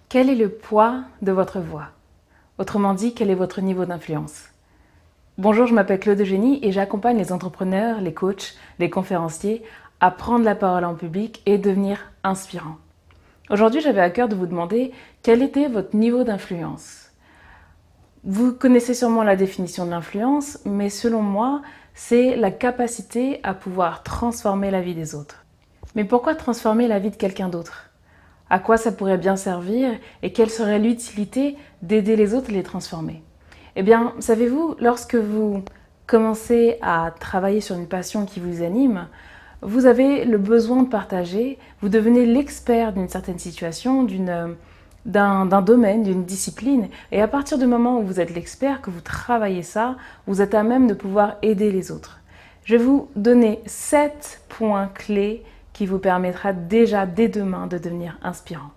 Quel est le poids de votre voix? Autrement dit, quel est votre niveau d'influence? Bonjour, je m'appelle Claude Eugénie et j'accompagne les entrepreneurs, les coachs, les conférenciers à prendre la parole en public et devenir inspirants. Aujourd'hui, j'avais à cœur de vous demander quel était votre niveau d'influence. Vous connaissez sûrement la définition de l'influence, mais selon moi, c'est la capacité à pouvoir transformer la vie des autres. Mais pourquoi transformer la vie de quelqu'un d'autre? À quoi ça pourrait bien servir et quelle serait l'utilité d'aider les autres à les transformer? Eh bien, savez-vous, lorsque vous commencez à travailler sur une passion qui vous anime, vous avez le besoin de partager, vous devenez l'expert d'une certaine situation, d'un domaine, d'une discipline, et à partir du moment où vous êtes l'expert, que vous travaillez ça, vous êtes à même de pouvoir aider les autres. Je vais vous donner 7 points clés qui vous permettra déjà dès demain de devenir inspirant.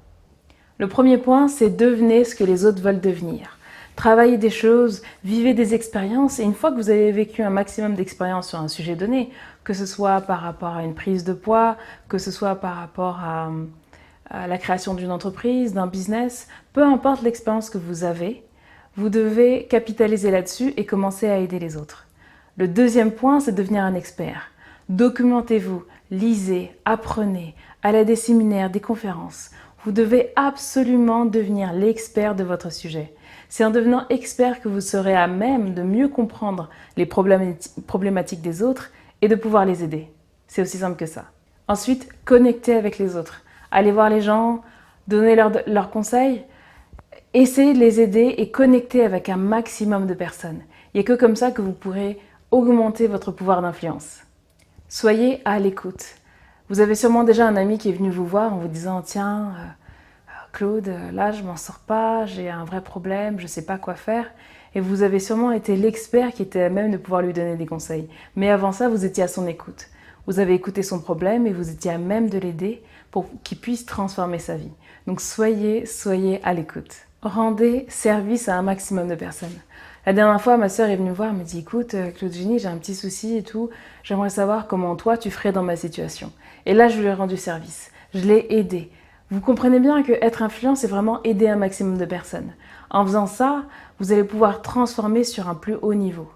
Le premier point, c'est devenez ce que les autres veulent devenir. Travaillez des choses, vivez des expériences et une fois que vous avez vécu un maximum d'expériences sur un sujet donné, que ce soit par rapport à une prise de poids, que ce soit par rapport à la création d'une entreprise, d'un business, peu importe l'expérience que vous avez, vous devez capitaliser là-dessus et commencer à aider les autres. Le deuxième point, c'est devenir un expert. Documentez-vous, lisez, apprenez, allez à des séminaires, des conférences. Vous devez absolument devenir l'expert de votre sujet. C'est en devenant expert que vous serez à même de mieux comprendre les problématiques des autres et de pouvoir les aider. C'est aussi simple que ça. Ensuite, connectez avec les autres. Allez voir les gens, donnez leurs conseils, essayez de les aider et connecter avec un maximum de personnes. Il n'y a que comme ça que vous pourrez augmenter votre pouvoir d'influence. Soyez à l'écoute. Vous avez sûrement déjà un ami qui est venu vous voir en vous disant « Tiens, Claude, là je m'en sors pas, j'ai un vrai problème, je ne sais pas quoi faire ». Et vous avez sûrement été l'expert qui était à même de pouvoir lui donner des conseils. Mais avant ça, vous étiez à son écoute. Vous avez écouté son problème et vous étiez à même de l'aider pour qu'il puisse transformer sa vie. Donc soyez à l'écoute. Rendez service à un maximum de personnes. La dernière fois, ma sœur est venue me voir, elle me dit « Écoute, Claude Eugénie, j'ai un petit souci et tout. J'aimerais savoir comment toi, tu ferais dans ma situation. » Et là, je lui ai rendu service. Je l'ai aidée. Vous comprenez bien que être influent, c'est vraiment aider un maximum de personnes. En faisant ça, vous allez pouvoir transformer sur un plus haut niveau.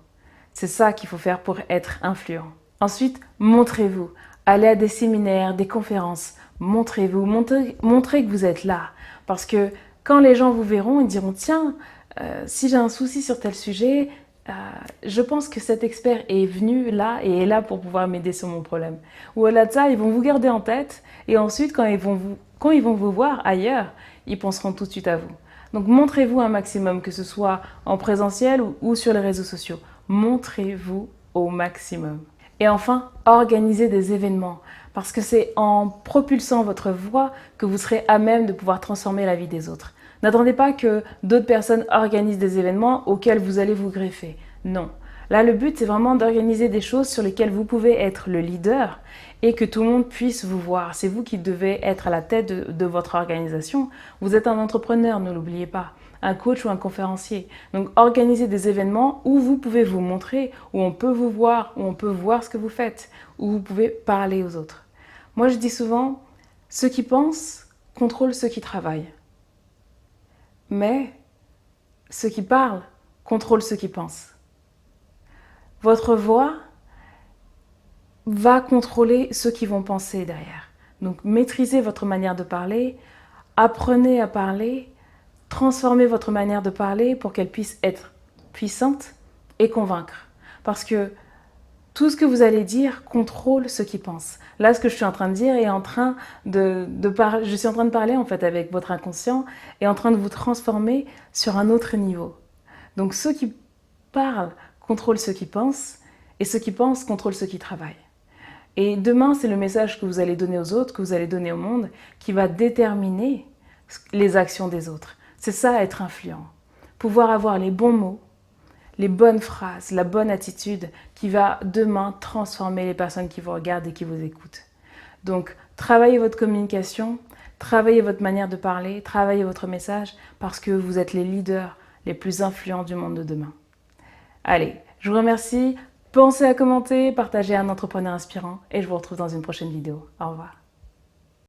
C'est ça qu'il faut faire pour être influent. Ensuite, montrez-vous. Allez à des séminaires, des conférences. Montrez-vous. Montrez que vous êtes là. Parce que quand les gens vous verront, ils diront « Tiens, si j'ai un souci sur tel sujet, je pense que cet expert est venu là et est là pour pouvoir m'aider sur mon problème. » Ou au-delà de ça, ils vont vous garder en tête et ensuite, quand ils vont vous voir ailleurs, ils penseront tout de suite à vous. Donc, montrez-vous un maximum, que ce soit en présentiel ou sur les réseaux sociaux. Montrez-vous au maximum. Et enfin, organisez des événements. Parce que c'est en propulsant votre voix que vous serez à même de pouvoir transformer la vie des autres. N'attendez pas que d'autres personnes organisent des événements auxquels vous allez vous greffer. Non. Là, le but, c'est vraiment d'organiser des choses sur lesquelles vous pouvez être le leader et que tout le monde puisse vous voir. C'est vous qui devez être à la tête de votre organisation. Vous êtes un entrepreneur, ne l'oubliez pas, un coach ou un conférencier. Donc, organisez des événements où vous pouvez vous montrer, où on peut vous voir, où on peut voir ce que vous faites, où vous pouvez parler aux autres. Moi, je dis souvent, ceux qui pensent contrôlent ceux qui travaillent. Mais ceux qui parlent contrôlent ceux qui pensent. Votre voix va contrôler ceux qui vont penser derrière. Donc, maîtrisez votre manière de parler, apprenez à parler, transformez votre manière de parler pour qu'elle puisse être puissante et convaincre. Parce que tout ce que vous allez dire contrôle ceux qui pensent. Là, ce que je suis en train de dire est en train je suis en train de parler en fait avec votre inconscient et en train de vous transformer sur un autre niveau. Donc, ceux qui parlent contrôlent ceux qui pensent et ceux qui pensent contrôlent ceux qui travaillent. Et demain, c'est le message que vous allez donner aux autres, que vous allez donner au monde, qui va déterminer les actions des autres. C'est ça, être influent. Pouvoir avoir les bons mots, les bonnes phrases, la bonne attitude qui va demain transformer les personnes qui vous regardent et qui vous écoutent. Donc, travaillez votre communication, travaillez votre manière de parler, travaillez votre message parce que vous êtes les leaders les plus influents du monde de demain. Allez, je vous remercie. Pensez à commenter, partager un entrepreneur inspirant et je vous retrouve dans une prochaine vidéo. Au revoir.